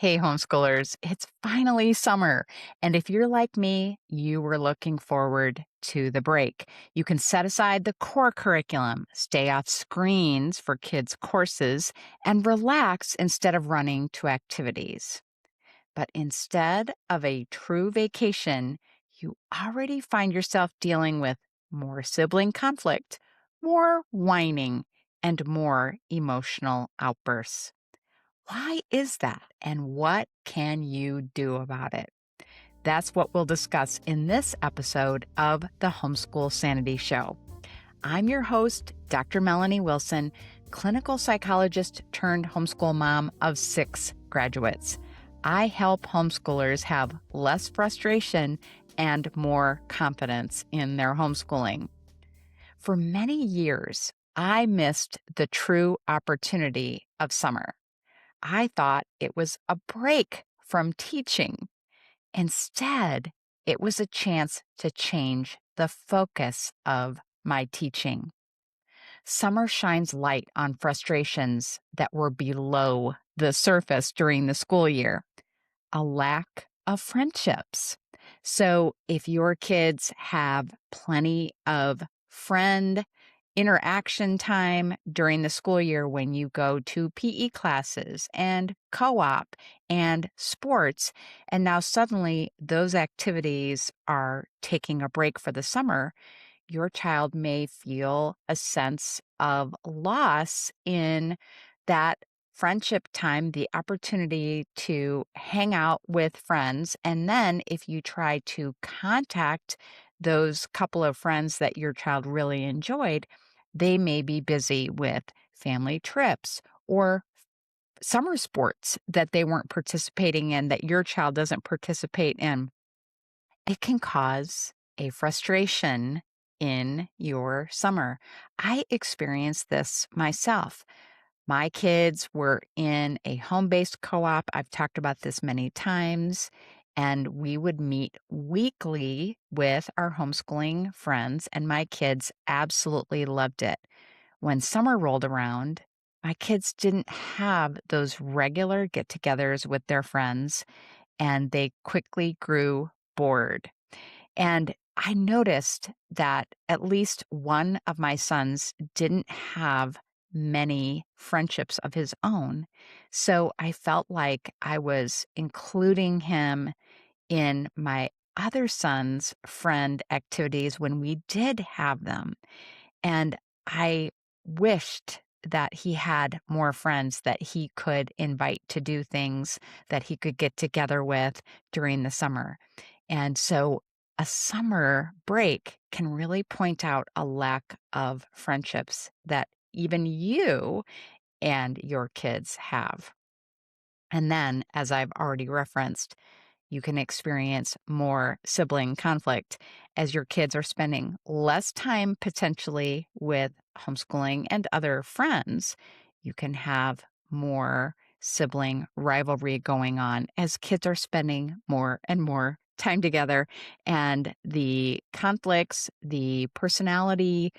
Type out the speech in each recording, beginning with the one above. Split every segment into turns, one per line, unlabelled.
Hey, homeschoolers, it's finally summer. And if you're like me, you were looking forward to the break. You can set aside the core curriculum, stay off screens for kids' courses, and relax instead of running to activities. But instead of a true vacation, you already find yourself dealing with more sibling conflict, more whining, and more emotional outbursts. Why is that? And what can you do about it? That's what we'll discuss in this episode of the Homeschool Sanity Show. I'm your host, Dr. Melanie Wilson, clinical psychologist turned homeschool mom of 6 graduates. I help homeschoolers have less frustration and more confidence in their homeschooling. For many years, I missed the true opportunity of summer. I thought it was a break from teaching. Instead, it was a chance to change the focus of my teaching. Summer shines light on frustrations that were below the surface during the school year, a lack of friendships. So, if your kids have plenty of friend interaction time during the school year when you go to PE classes and co op and sports, and now suddenly those activities are taking a break for the summer, your child may feel a sense of loss in that friendship time, the opportunity to hang out with friends. And then if you try to contact those couple of friends that your child really enjoyed, they may be busy with family trips or summer sports that they weren't participating in, that your child doesn't participate in. It can cause a frustration in your summer. I experienced this myself. My kids were in a home based co op. I've talked about this many times. And we would meet weekly with our homeschooling friends, and my kids absolutely loved it. When summer rolled around, my kids didn't have those regular get togethers with their friends, and they quickly grew bored. And I noticed that at least one of my sons didn't have many friendships of his own. So I felt like I was including him in my other son's friend activities when we did have them. And I wished that he had more friends that he could invite to do things that he could get together with during the summer. And so a summer break can really point out a lack of friendships that even you and your kids have. And then, as I've already referenced, you can experience more sibling conflict as your kids are spending less time potentially with homeschooling and other friends. You can have more sibling rivalry going on as kids are spending more and more time together. And the conflicts, the personality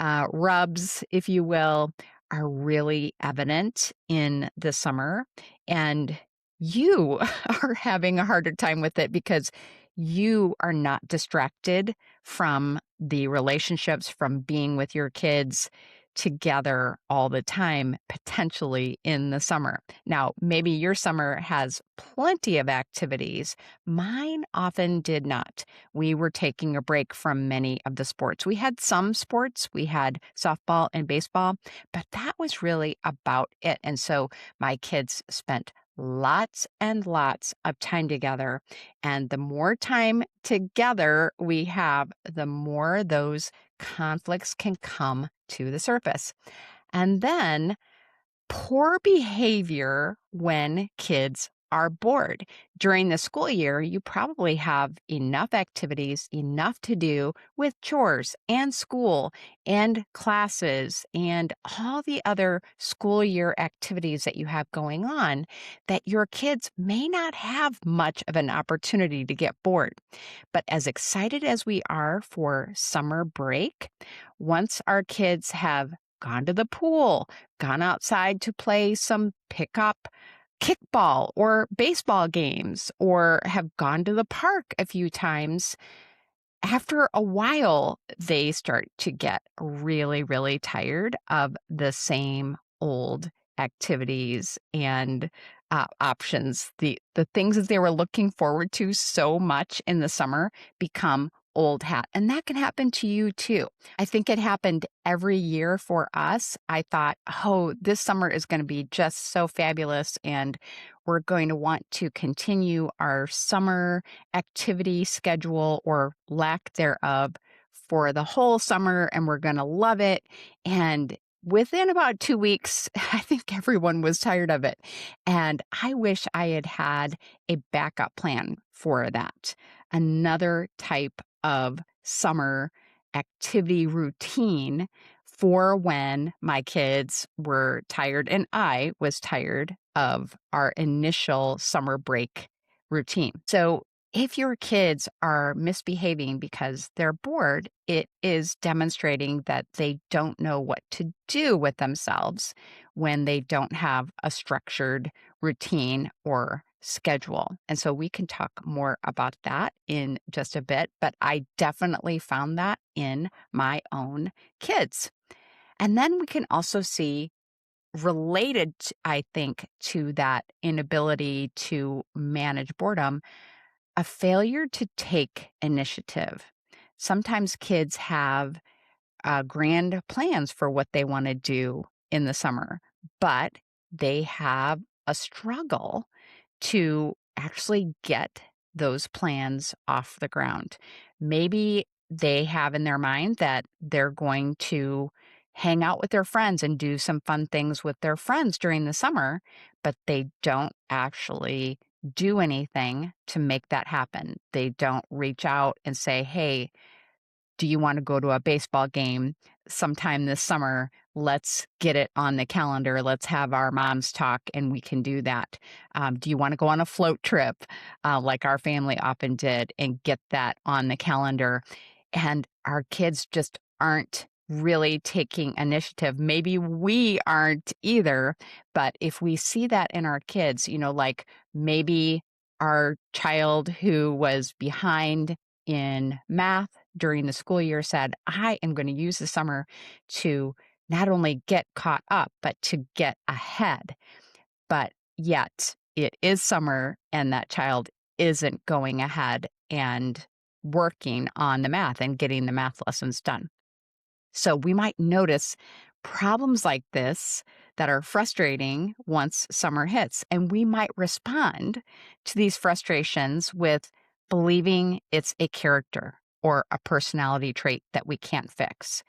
rubs, if you will, are really evident in the summer. And you are having a harder time with it because you are not distracted from the relationships, from being with your kids together all the time, potentially in the summer. Now, maybe your summer has plenty of activities. Mine often did not. We were taking a break from many of the sports. We had some sports, we had softball and baseball, but that was really about it. And so my kids spent lots and lots of time together. And the more time together we have, the more those conflicts can come to the surface. And then poor behavior when kids are bored. During the school year, you probably have enough activities, enough to do with chores and school and classes and all the other school year activities that you have going on that your kids may not have much of an opportunity to get bored. But as excited as we are for summer break, once our kids have gone to the pool, gone outside to play some pickup kickball or baseball games or have gone to the park a few times, after a while, they start to get really, really tired of the same old activities and options. The things that they were looking forward to so much in the summer become old hat. And that can happen to you too. I think it happened every year for us. I thought, oh, this summer is going to be just so fabulous. And we're going to want to continue our summer activity schedule or lack thereof for the whole summer, and we're going to love it. And within about 2 weeks, I think everyone was tired of it. And I wish I had had a backup plan for that. Another type of summer activity routine for when my kids were tired and I was tired of our initial summer break routine. So if your kids are misbehaving because they're bored, it is demonstrating that they don't know what to do with themselves when they don't have a structured routine or schedule. And so we can talk more about that in just a bit, but I definitely found that in my own kids. And then we can also see related, I think, to that inability to manage boredom, a failure to take initiative. Sometimes kids have grand plans for what they want to do in the summer, but they have a struggle to actually get those plans off the ground. Maybe they have in their mind that they're going to hang out with their friends and do some fun things with their friends during the summer, but they don't actually do anything to make that happen. They don't reach out and say, hey, do you want to go to a baseball game sometime this summer? Let's get it on the calendar. Let's have our moms talk and we can do that. Do you want to go on a float trip like our family often did and get that on the calendar? And our kids just aren't really taking initiative. Maybe we aren't either, but if we see that in our kids, like maybe our child who was behind in math during the school year said, I am going to use the summer to not only get caught up, but to get ahead. But yet it is summer and that child isn't going ahead and working on the math and getting the math lessons done. So we might notice problems like this that are frustrating once summer hits, and we might respond to these frustrations with believing it's a character or a personality trait that we can't fix.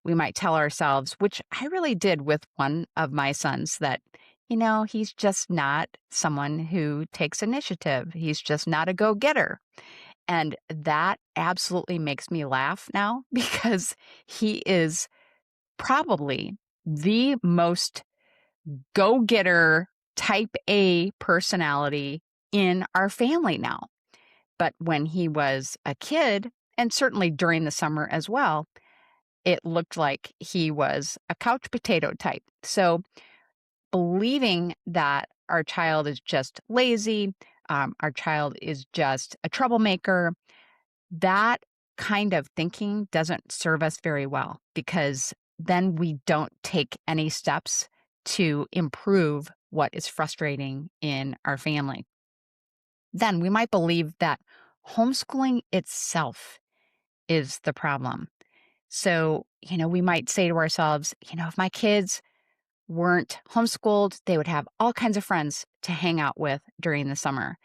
We might tell ourselves, which I really did with one of my sons, that, he's just not someone who takes initiative. He's just not a go-getter. And that absolutely makes me laugh now because he is probably the most go-getter type A personality in our family now. But when he was a kid, and certainly during the summer as well, it looked like he was a couch potato type. So believing that our child is just lazy, our child is just a troublemaker, that kind of thinking doesn't serve us very well because then we don't take any steps to improve what is frustrating in our family. Then we might believe that homeschooling itself is the problem. So, we might say to ourselves, if my kids weren't homeschooled, they would have all kinds of friends to hang out with during the summer.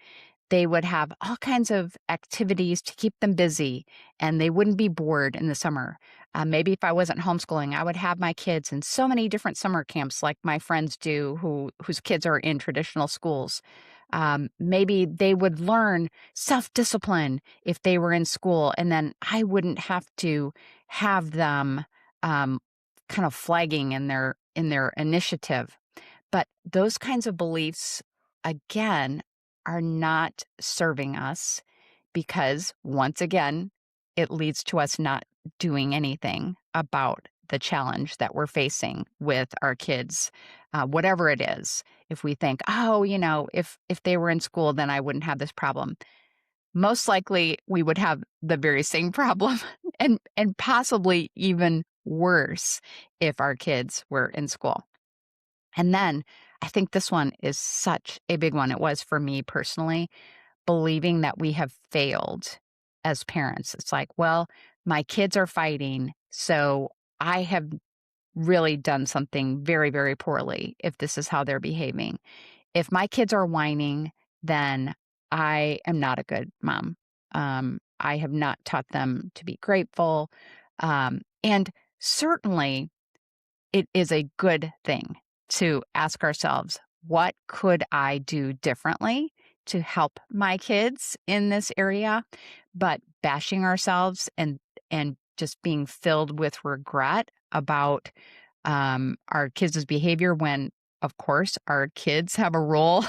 They would have all kinds of activities to keep them busy, and they wouldn't be bored in the summer. Maybe if I wasn't homeschooling, I would have my kids in so many different summer camps like my friends do whose kids are in traditional schools. Maybe they would learn self-discipline if they were in school, and then I wouldn't have to have them kind of flagging in their initiative. But those kinds of beliefs, again, are not serving us because, once again, it leads to us not doing anything about the challenge that we're facing with our kids, whatever it is. If we think, oh, if they were in school, then I wouldn't have this problem. Most likely, we would have the very same problem, and possibly even worse if our kids were in school. And then I think this one is such a big one. It was for me personally, believing that we have failed as parents. It's like, well, my kids are fighting, so I have really done something very, very poorly if this is how they're behaving. If my kids are whining, then I am not a good mom. I have not taught them to be grateful. And certainly, it is a good thing to ask ourselves, what could I do differently to help my kids in this area? But bashing ourselves and just being filled with regret about our kids' behavior when, of course, our kids have a role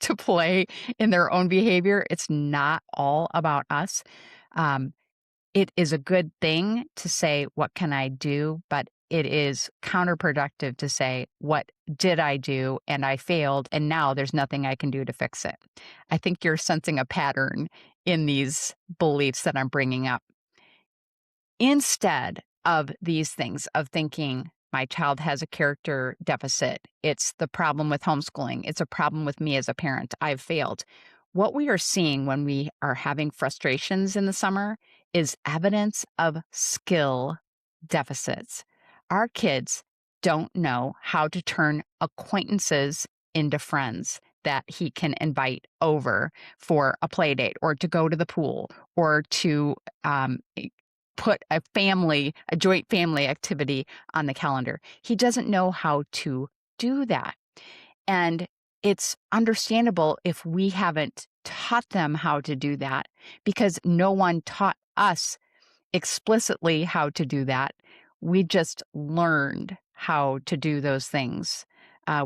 to play in their own behavior. It's not all about us. Um, it is a good thing to say, what can I do? But it is counterproductive to say, what did I do? And I failed. And now there's nothing I can do to fix it. I think you're sensing a pattern in these beliefs that I'm bringing up. Instead of these things, of thinking, my child has a character deficit, it's the problem with homeschooling, it's a problem with me as a parent, I've failed. What we are seeing when we are having frustrations in the summer is evidence of skill deficits. Our kids don't know how to turn acquaintances into friends that he can invite over for a play date or to go to the pool or to put a joint family activity on the calendar. He doesn't know how to do that. And it's understandable if we haven't taught them how to do that because no one taught us explicitly how to do that. We just learned how to do those things.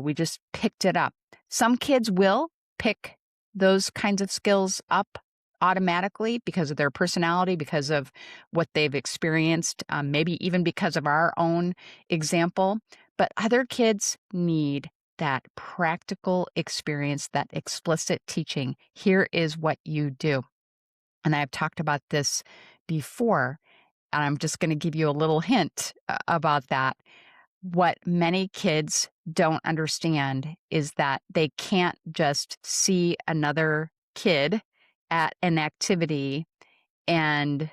We just picked it up. Some kids will pick those kinds of skills up automatically because of their personality, because of what they've experienced, maybe even because of our own example. But other kids need that practical experience, that explicit teaching. Here is what you do. And I've talked about this before, and I'm just going to give you a little hint about that. What many kids don't understand is that they can't just see another kid at an activity and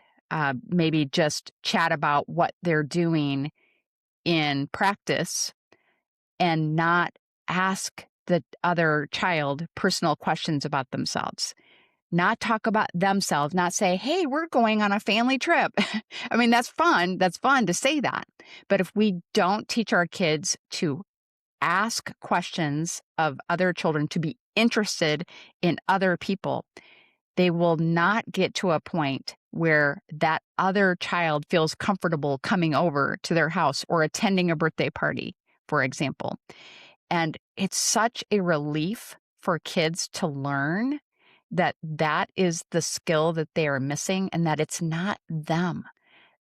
maybe just chat about what they're doing in practice and not ask the other child personal questions about themselves. Not talk about themselves, not say, hey, we're going on a family trip. I mean, that's fun. That's fun to say that. But if we don't teach our kids to ask questions of other children, to be interested in other people, they will not get to a point where that other child feels comfortable coming over to their house or attending a birthday party, for example. And it's such a relief for kids to learn that that is the skill that they are missing and that it's not them.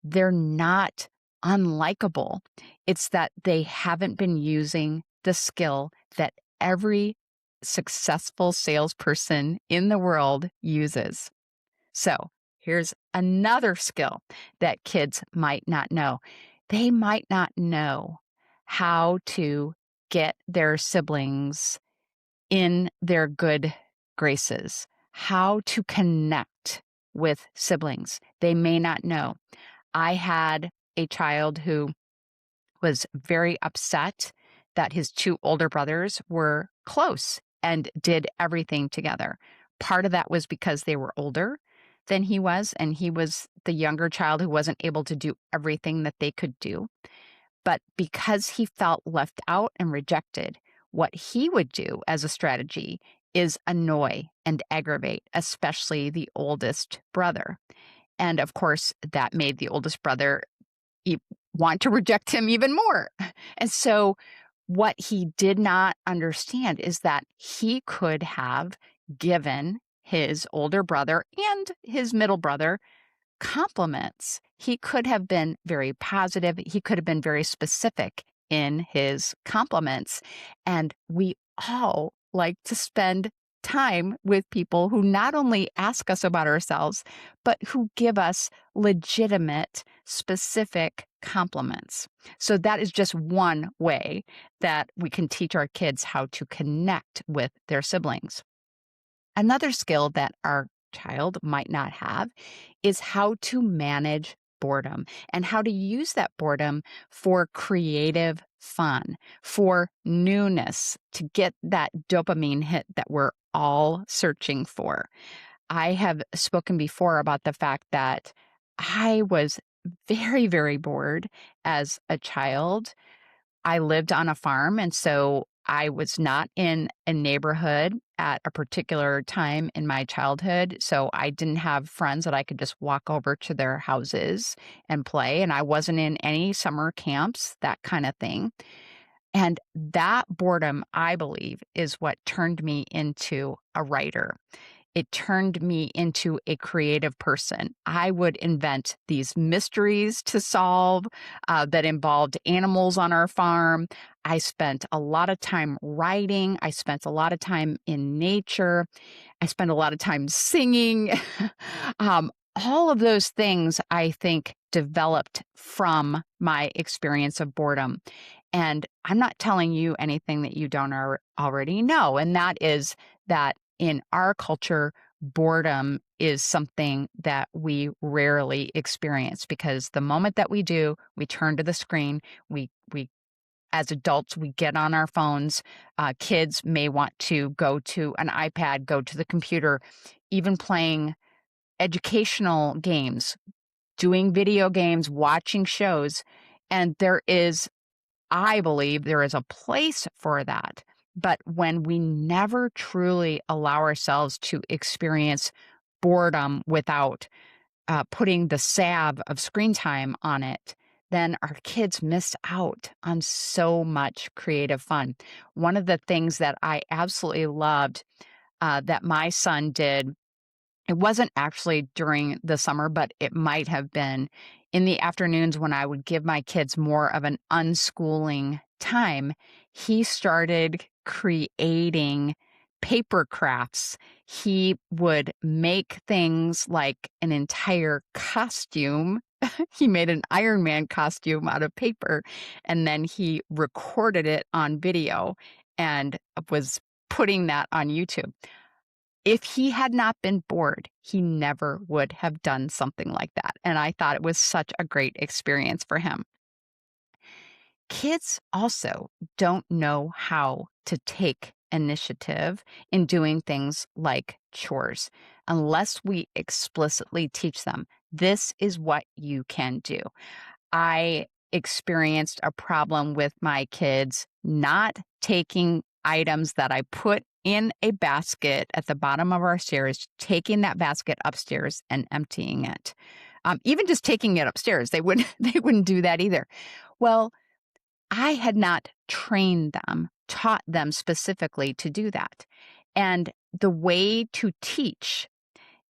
They're not unlikable. It's that they haven't been using the skill that every successful salesperson in the world uses. So here's another skill that kids might not know. They might not know how to get their siblings in their good graces, how to connect with siblings. They may not know. I had a child who was very upset that his two older brothers were close and did everything together. Part of that was because they were older than he was, and he was the younger child who wasn't able to do everything that they could do. But because he felt left out and rejected, what he would do as a strategy is annoy and aggravate, especially the oldest brother. And of course, that made the oldest brother want to reject him even more. And so what he did not understand is that he could have given his older brother and his middle brother compliments, he could have been very positive. He could have been very specific in his compliments. And we all like to spend time with people who not only ask us about ourselves, but who give us legitimate, specific compliments. So that is just one way that we can teach our kids how to connect with their siblings. Another skill that our child might not have is how to manage boredom and how to use that boredom for creative fun, for newness, to get that dopamine hit that we're all searching for. I have spoken before about the fact that I was very, very bored as a child. I lived on a farm, and so I was not in a neighborhood at a particular time in my childhood, so I didn't have friends that I could just walk over to their houses and play, and I wasn't in any summer camps, that kinda thing, and that boredom, I believe, is what turned me into a writer. It turned me into a creative person. I would invent these mysteries to solve that involved animals on our farm. I spent a lot of time writing. I spent a lot of time in nature. I spent a lot of time singing. um, all of those things, I think, developed from my experience of boredom. And I'm not telling you anything that you don't already know. And that is that in our culture, boredom is something that we rarely experience because the moment that we do, we turn to the screen. We as adults, we get on our phones. Kids may want to go to an iPad, go to the computer, even playing educational games, doing video games, watching shows. And I believe there is a place for that. But when we never truly allow ourselves to experience boredom without putting the salve of screen time on it, then our kids miss out on so much creative fun. One of the things that I absolutely loved that my son did, it wasn't actually during the summer, but it might have been in the afternoons when I would give my kids more of an unschooling time. He started creating paper crafts. He would make things like an entire costume. He made an Iron Man costume out of paper, and then he recorded it on video and was putting that on YouTube. If he had not been bored, he never would have done something like that, and I thought it was such a great experience for him. Kids also don't know how to take initiative in doing things like chores unless we explicitly teach them, this is what you can do. I experienced a problem with my kids not taking items that I put in a basket at the bottom of our stairs, taking that basket upstairs and emptying it. Even just taking it upstairs, they wouldn't they wouldn't do that either. Well, I had not trained them, taught them specifically to do that. And the way to teach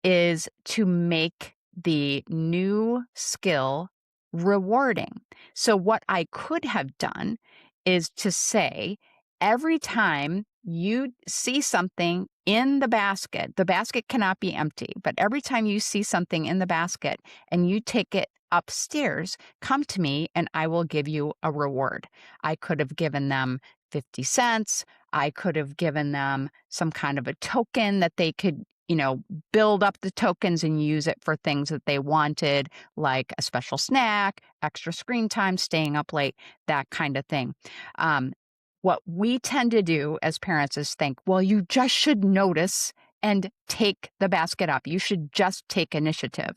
is to make the new skill rewarding. So, what I could have done is to say, every time you see something in the basket cannot be empty, but every time you see something in the basket and you take it upstairs, come to me and I will give you a reward. I could have given them 50 cents. I could have given them some kind of a token that they could build up the tokens and use it for things that they wanted, like a special snack, extra screen time, staying up late, that kind of thing. What we tend to do as parents is think, well, you just should notice and take the basket up. You should just take initiative.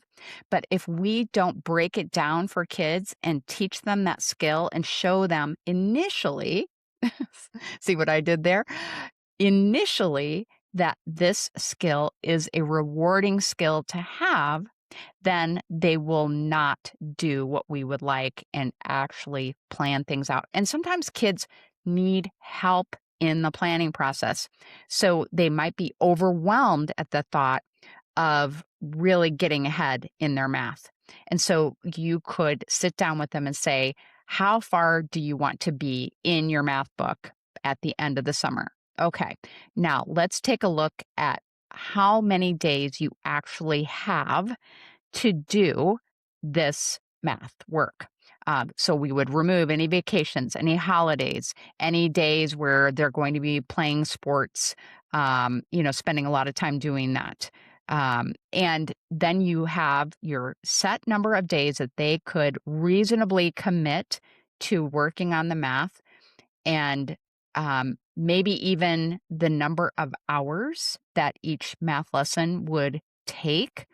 But if we don't break it down for kids and teach them that skill and show them initially, see what I did there? Initially, that this skill is a rewarding skill to have, then they will not do what we would like and actually plan things out. And sometimes kids need help in the planning process. So they might be overwhelmed at the thought of really getting ahead in their math. And so you could sit down with them and say, how far do you want to be in your math book at the end of the summer? Okay, now let's take a look at how many days you actually have to do this math work. So we would remove any vacations, any holidays, any days where they're going to be playing sports, spending a lot of time doing that. And then you have your set number of days that they could reasonably commit to working on the math and maybe even the number of hours that each math lesson would take.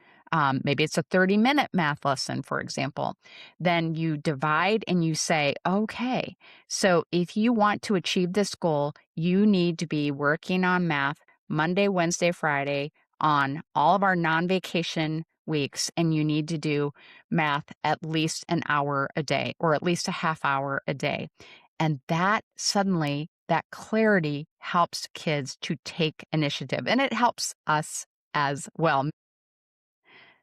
Maybe it's a 30-minute math lesson, for example. Then you divide and you say, okay, so if you want to achieve this goal, you need to be working on math Monday, Wednesday, Friday on all of our non-vacation weeks, and you need to do math at least an hour a day or at least a half hour a day. And that suddenly, that clarity helps kids to take initiative, and it helps us as well.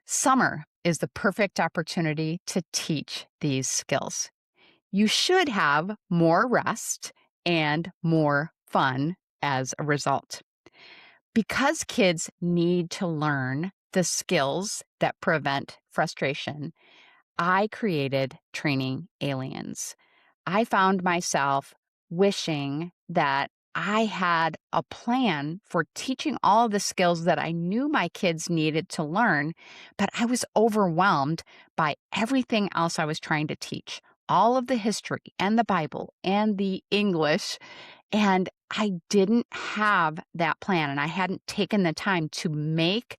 Summer is the perfect opportunity to teach these skills. You should have more rest and more fun as a result. Because kids need to learn the skills that prevent frustration, I created Training Aliens. I found myself wishing that I had a plan for teaching all of the skills that I knew my kids needed to learn, but I was overwhelmed by everything else I was trying to teach, all of the history and the Bible and the English. And I didn't have that plan, and I hadn't taken the time to make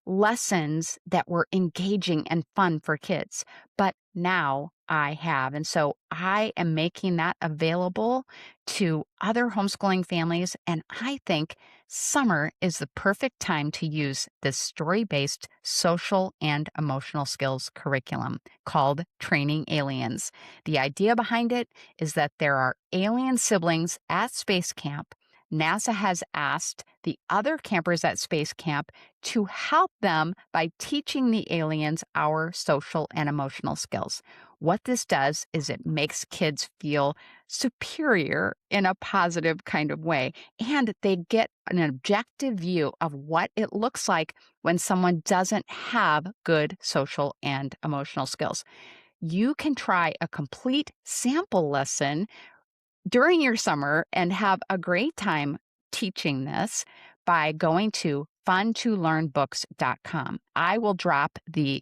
lessons that were engaging and fun for kids. But now I have. And so I am making that available to other homeschooling families. And I think summer is the perfect time to use this story-based social and emotional skills curriculum called Training Aliens. The idea behind it is that there are alien siblings at space camp. NASA has asked the other campers at space camp to help them by teaching the aliens our social and emotional skills. What this does is it makes kids feel superior in a positive kind of way, and they get an objective view of what it looks like when someone doesn't have good social and emotional skills. You can try a complete sample lesson during your summer and have a great time teaching this by going to funtolearnbooks.com. I will drop the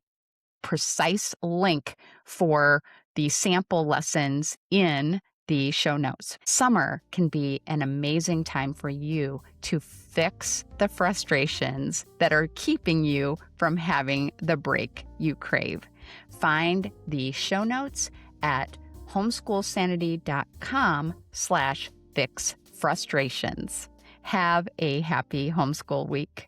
precise link for the sample lessons in the show notes. Summer can be an amazing time for you to fix the frustrations that are keeping you from having the break you crave. Find the show notes at homeschoolsanity.com/fix frustrations. Have a happy homeschool week.